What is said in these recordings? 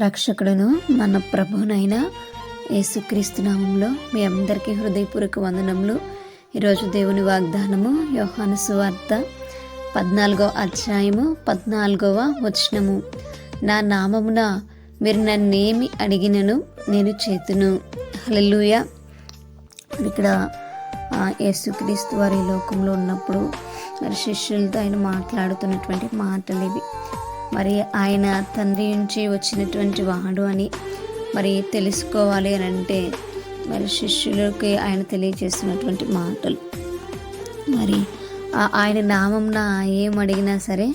రక్షకుడును మన ప్రభునైన యేసుక్రీస్తు నామంలో మీ అందరికీ హృదయపూర్వక వందనములు. ఈరోజు దేవుని వాగ్దానము యోహాను సువార్త 14వ అధ్యాయము 14వ వచనము. నా నామమున మీరు నన్నేమి అడిగినను నేను చేతును. హల్లెలూయా. ఇక్కడ యేసుక్రీస్తు వారి లోకంలో ఉన్నప్పుడు మరి శిష్యులతో ఆయన మాట్లాడుతున్నటువంటి మాటలు ఇవి. మరి ఆయన తండ్రి నుంచి వచ్చినటువంటి వాడు అని మరి తెలుసుకోవాలి అని అంటే మరి శిష్యులకి ఆయన తెలియజేస్తున్నటువంటి మాటలు. మరి ఆయన నామంన ఏం అడిగినా సరే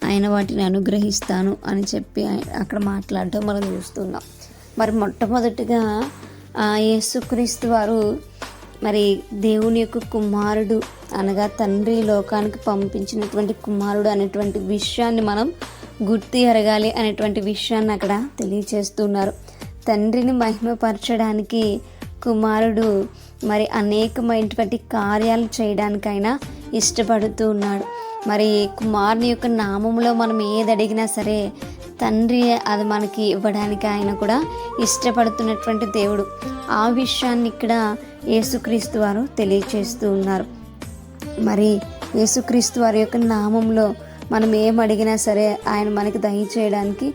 ఆయన వాటిని అనుగ్రహిస్తాను అని చెప్పి అక్కడ మాట్లాడటం మనం చూస్తున్నాం. మరి మొట్టమొదటిగా యేసుక్రీస్తు వారు మరి దేవుని యొక్క కుమారుడు అనగా తండ్రి లోకానికి పంపించినటువంటి కుమారుడు అనేటువంటి విషయాన్ని మనం గుర్తు ఎరగాలి అనేటువంటి విషయాన్ని అక్కడ తెలియచేస్తున్నారు. తండ్రిని మహిమపరచడానికి కుమారుడు మరి అనేకమైనటువంటి కార్యాలు చేయడానికైనా ఇష్టపడుతూ ఉన్నాడు. మరి కుమారుని యొక్క నామంలో మనం ఏది అడిగినా సరే తండ్రి అది మనకి ఇవ్వడానికి ఆయన కూడా ఇష్టపడుతున్నటువంటి దేవుడు. ఆ విషయాన్ని ఇక్కడ యేసుక్రీస్తు వారు తెలియచేస్తూ ఉన్నారు. మరి యేసుక్రీస్తు వారి యొక్క నామంలో మనం ఏం అడిగినా సరే ఆయన మనకి దయచేయడానికి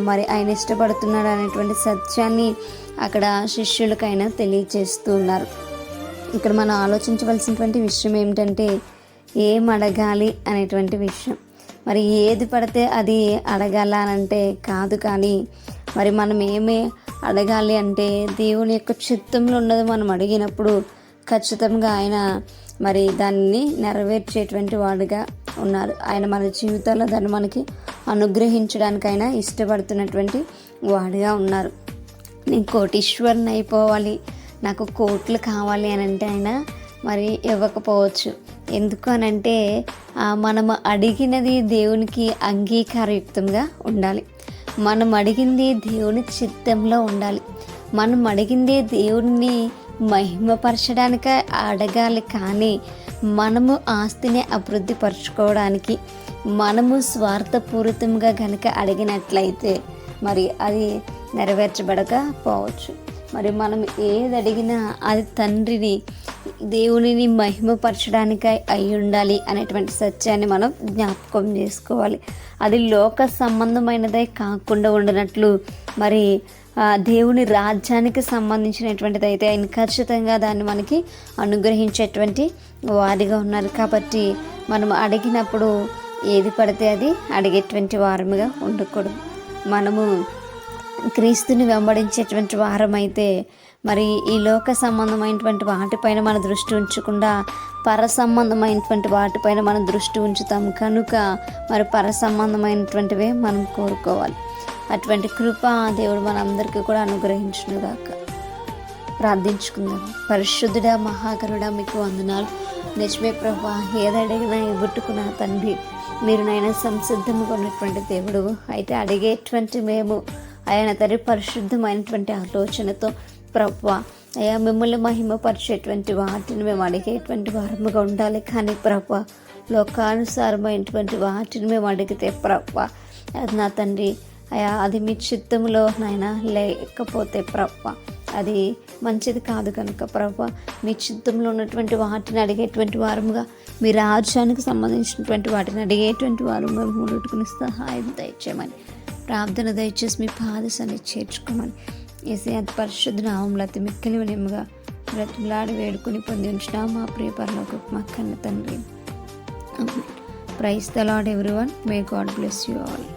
మరి ఆయన ఇష్టపడుతున్నాడు అనేటువంటి సత్యాన్ని అక్కడ శిష్యులకైనా తెలియచేస్తూ ఉన్నారు. ఇక్కడ మనం ఆలోచించవలసినటువంటి విషయం ఏమిటంటే ఏం అడగాలి అనేటువంటి విషయం. మరి ఏది పడితే అది అడగాల అనంటే కాదు, కానీ మరి మనం ఏమి అడగాలి అంటే దేవుని యొక్క చిత్తంలో ఉన్నది మనం అడిగినప్పుడు ఖచ్చితంగా ఆయన మరి దాన్ని నెరవేర్చేటువంటి వాడుగా ఉన్నారు. ఆయన మన జీవితాల్లో దాన్ని మనకి అనుగ్రహించడానికైనా ఇష్టపడుతున్నటువంటి వాడుగా ఉన్నారు. నేను కోటీశ్వరుని అయిపోవాలి, నాకు కోట్లు కావాలి అని అంటే ఆయన మరి ఇవ్వకపోవచ్చు. ఎందుకు అనంటే మనం అడిగినది దేవునికి అంగీకారయుక్తంగా ఉండాలి. మనం అడిగింది దేవుని చిత్తంలో ఉండాలి. మనం అడిగింది దేవుని మహిమపరచడానికే అడగాలి, కానీ మనము ఆస్తిని అభివృద్ధి పరచుకోవడానికి మనము స్వార్థపూరితంగా కనుక అడిగినట్లయితే మరి అది నెరవేర్చబడకపోవచ్చు. మరి మనం ఏది అడిగినా అది తండ్రిని దేవునిని మహిమపరచడానికై అయి ఉండాలి అనేటువంటి సత్యాన్ని మనం జ్ఞాపకం చేసుకోవాలి. అది లోక సంబంధమైనదే కాకుండా ఉండనట్లు మరి దేవుని రాజ్యానికి సంబంధించినటువంటిది అయితే ఆయన ఖచ్చితంగా దాన్ని మనకి అనుగ్రహించేటువంటి వారిగా ఉన్నారు. కాబట్టి మనం అడిగినప్పుడు ఏది పడితే అది అడిగేటువంటి వారముగా ఉండకూడదు. మనము క్రీస్తుని వెంబడించేటువంటి వారమైతే మరి ఈ లోక సంబంధమైనటువంటి వాటిపైన మన దృష్టి ఉంచకుండా పర సంబంధమైనటువంటి వాటిపైన మనం దృష్టి ఉంచుతాం కనుక మరి పర సంబంధమైనటువంటివే మనం కోరుకోవాలి. అటువంటి కృప దేవుడు మనందరికీ కూడా అనుగ్రహించునుగాక. ప్రార్థించుకుందాం. పరిశుద్ధుడా మహాకరుడా మీకు వందనాలు. నిజమే ప్రభా, ఏదడిగినా ఇవ్వట్టుకున్న తండ్రి మీరు నైనా సంసిద్ధంగా ఉన్నటువంటి దేవుడు. అయితే అడిగేటువంటి మేము ఆయన తరి పరిశుద్ధమైనటువంటి ఆలోచనతో ప్రభా అయ్యా మిమ్మల్ని మహిమపరిచేటువంటి వాటిని మేము అడిగేటువంటి వారముగా ఉండాలి. కానీ ప్రభా లోకానుసారమైనటువంటి వాటిని మేము అడిగితే ప్రభా నా తండ్రి అయ్యా అది మీ చిత్తంలో నాయనా లేకపోతే ప్రభా అది మంచిది కాదు. కనుక ప్రభా మీ చిత్తంలో ఉన్నటువంటి వాటిని అడిగేటువంటి వారముగా మీ రాజ్యానికి సంబంధించినటువంటి వాటిని అడిగేటువంటి వారముగా ముందుకుని సహాయం దయచేయమని ప్రార్థన దయచేసి మీ పాదశాన్ని చేర్చుకోమని యేసయ్య అతి పరిశుద్ధ నామములో అతి మిక్కిలి వినయముగా బ్రతిమలాడి వేడుకొని పొంది ఉంచిన మా ప్రియ పరలోకపు మా కన్న తండ్రి. Praise the Lord everyone. May God bless you all.